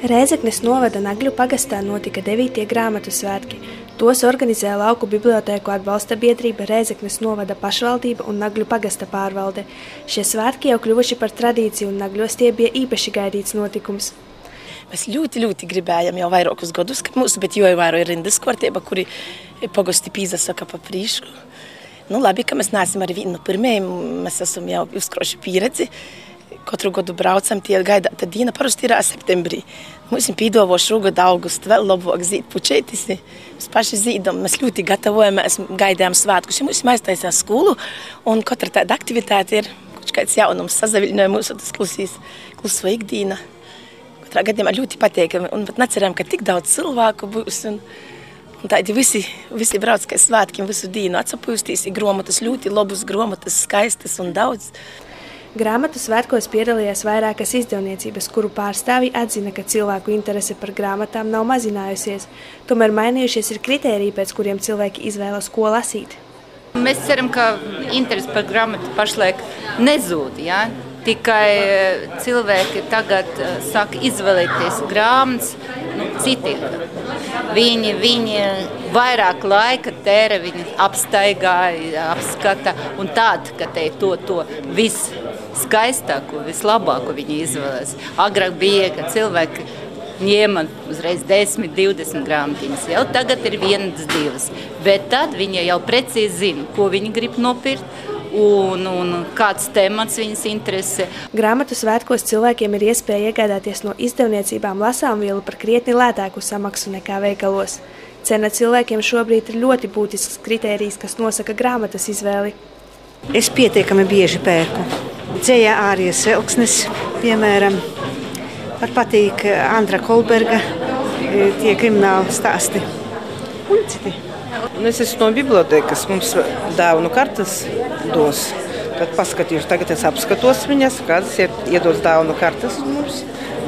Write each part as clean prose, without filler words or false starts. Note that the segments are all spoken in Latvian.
Rēzeknes novada Nagļu pagastā notika 9. grāmatu svētki. Tos organizēja Lauku bibliotēku atbalsta biedrība, Rēzeknes novada pašvaldība un Nagļu pagasta pārvalde. Šie svētki jau kļuvuši par tradīciju un Nagļos tie bija īpaši gaidīts notikums. Mēs ļoti gribējam jau vairākus gadus, ka mūsu, bet jāievēro rindas kārtība, kuri pagasti pīzasaka pa prīšku. Nu, labi, ka mēs neesam ar vienu no pirmajiem, mēs esam jau uzkroši pieredzi. Katru gadu braucam, tie gaidāta diena parasti ir septembrī. Mums ir pīdovo šogad augustu, vēl labāk zīt pučētis. Mēs paši zīdam, mēs ļoti gatavojamies, gaidām svētkus. Mums ir aiztaisās skolu, un katra tāda aktivitāte ir kaut kāds jaunums, sazaviļināja mūsu tas kluso ikdīna. Katrā gadījumā ļoti pateikami, un pat necerām, ka tik daudz cilvēku būs. Un tādi visi brauc kā svētkiem visu dienu atsapūstīs, ir gromatas ļoti labas, gromatas skaistas un daudz. Grāmatu svētkos piedalījās vairākas izdevniecības, kuru pārstāvji atzina, ka cilvēku interese par grāmatām nav mazinājusies. Tomēr mainījušies ir kritēriji, pēc kuriem cilvēki izvēlas, ko lasīt. Mēs ceram, ka interese par grāmatu pašlaik nezūd, ja? Tikai cilvēki tagad sāk izvēlēties grāmatas citiem. Viņi vairāk laika tēra, viņi apstaigāja, apskata, un tād, ka te to viskaistāko, vislabāko viņi izvēlēs. Agrāk bija, ka cilvēki ņēma uzreiz 10, 20 grāmatiņas, jau tagad ir 1, 2, bet tad viņi jau precīzi zina, ko viņi grib nopirkt. Un kāds temats viņas interesē. Grāmatu svētkos cilvēkiem ir iespēja iegādāties no izdevniecībām lasāmvielu par krietni lētāku samaksu nekā veikalos. Cena cilvēkiem šobrīd ir ļoti būtisks kritērijs, kas nosaka grāmatas izvēli. Es pietiekami bieži pērku. Dzējā Ārijas Elksnes, piemēram, man patīk Andra Kolberga, tie krimināli stāsti un citi. Es esmu no bibliotēkas, mums dāvanu kartes dos. Tad paskatīšu, tagad es apskatos viņas, kādas ir iedodas dāvanu kartes mums.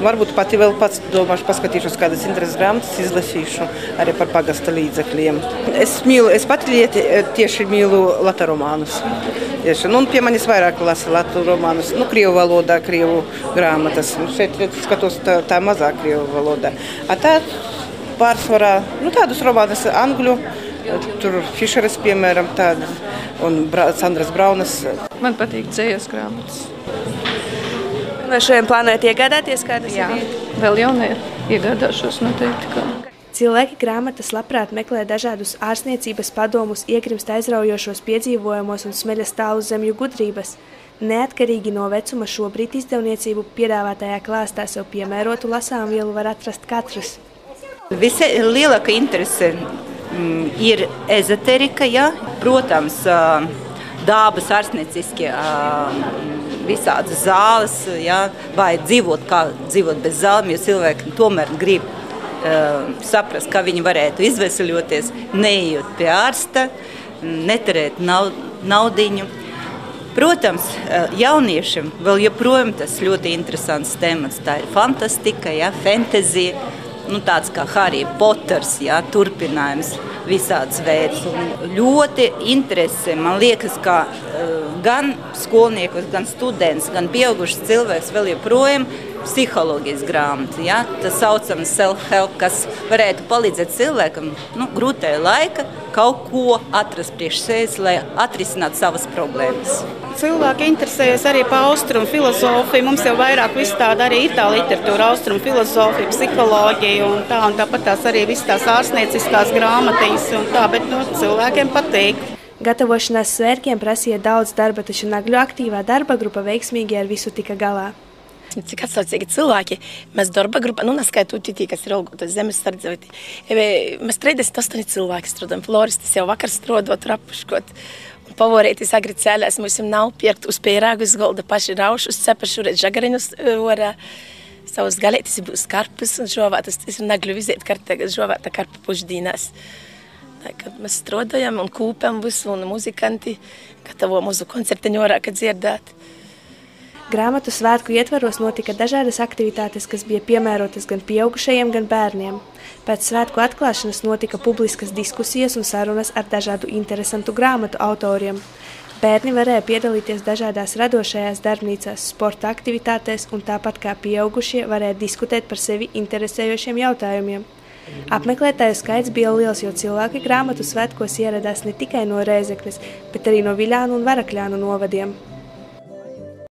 Varbūt pati vēl pats domāšu, paskatīšos, kādas intereses grāmatas izlasīšu arī par pagasta līdzekļiem. Es pati tieši mīlu lata romānus. Un pie manis vairāk lasa latu romānus, krievu valodā, krievu grāmatas. Šeit skatos tā mazāk krievu valodā. Tā pārsvarā, tādus romānus angļu, tur Fišeres, piemēram, tāda, un Sandras Braunas. Man patīk dzējas grāmatas. Vai šodien plānojat iegādāties kādas? Jā, vēl jau ne. Iegādāšos noteikti kā. Cilvēki grāmatas labprāt meklē dažādus ārstniecības padomus, iegrimst aizraujošos piedzīvojumos un smeļas tālu zemju gudrības. Neatkarīgi no vecuma šobrīd izdevniecību piedāvātajā klāstā sev piemērotu lasāmvielu var atrast katrs. Vislielākā interese ir ezoterika, ja? Protams, dabas ārstnieciskie visādas zāles, ja? Vai dzīvot bez zālēm, jo cilvēki tomēr grib saprast, kā viņi varētu izveseļoties, neejot pie ārsta, neterēt naudiņu. Protams, jauniešiem vēl joprojām tas ļoti interesants temats. Tā ir fantastika, ja? Fantazija. Tāds kā Harry Potters, turpinājums visāds veids. Ļoti interesē, man liekas, ka gan skolniekus, gan students, gan pieaugušs cilvēks vēl joprojām psiholoģijas grāmata. Tas saucams self-help, kas varētu palīdzēt cilvēkam grūtajā laika kaut ko atrast priekš sevis, lai atrisinātu savas problēmas. Cilvēki interesējas arī par austrumu filozofiju. Mums jau vairāk viss tāda arī itāļu literatūra, austrumu filozofija, psiholoģija un tāpat tās arī viss tās ārstnieciskās grāmatiņas un tā, bet cilvēkiem patīk. Gatavošanās svētkiem prasīja daudz darba, taču Nagļu aktīvā darba grupa veiksmīgi ar visu tika galā. Cik atsaucīgi cilvēki, mēs darba grupa, neskaitot tī, kas ir ilgotos zemes sardzaviti. Mēs 38 cilvēki strādājam, floristis jau vakar strādot, rapuškot. Pavorētis agri cēlēs, mums nav pirkt uz pērāgus golda paši raušus, cepaši žagariņus varā. Savus galētis būs karpus un žovātas, tas ir Nagļu vizēt žovāta karpa pušdīnās. Kad mēs strādājam un kūpam visu un muzikanti gatavo mūsu koncertiņu orā, kad dzirdēt. Grāmatu svētku ietvaros notika dažādas aktivitātes, kas bija piemērotas gan pieaugušajiem, gan bērniem. Pēc svētku atklāšanas notika publiskas diskusijas un sarunas ar dažādu interesantu grāmatu autoriem. Bērni varēja piedalīties dažādās radošajās darbnīcās, sporta aktivitātēs un tāpat kā pieaugušie varēja diskutēt par sevi interesējošiem jautājumiem. Apmeklētāju skaits bija liels, jo cilvēki grāmatu svētkos ieradās ne tikai no Rēzeknes, bet arī no Viļānu un Varakļānu novadiem.